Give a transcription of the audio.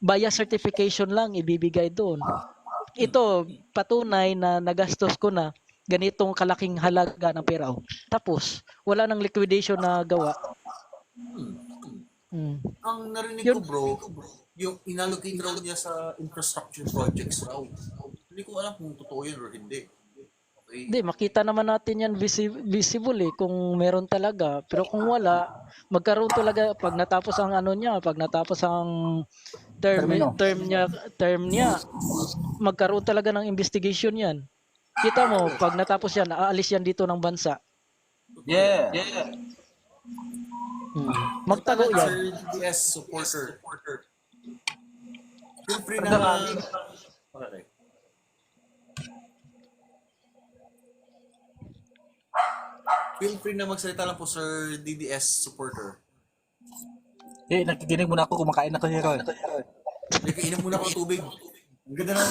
bias certification lang ibibigay doon. Ito, patunay na nagastos ko na ganitong kalaking halaga ng pera. Tapos, wala nang liquidation na gawa. Ang narinig Yun. ko bro, yung inallocate raw niya sa infrastructure projects raw. Hindi ko alam kung totoo yun or hindi. Okay. Hindi, makita naman natin yan visible kung meron talaga. Pero kung wala, magkaroon talaga pag natapos ang ano niya, pag natapos ang term niya, magkaroon talaga ng investigation yan. Kita mo, pag natapos yan, aalis yan dito ng bansa. Yeah. Magtago yan. Sir DDS supporter. Feel free na okay. Feel free na magsalita lang po, Sir DDS supporter. Nakikinig muna ako, kumakain ako niya ron. Inom muna ako ng tubig. Ang ganda na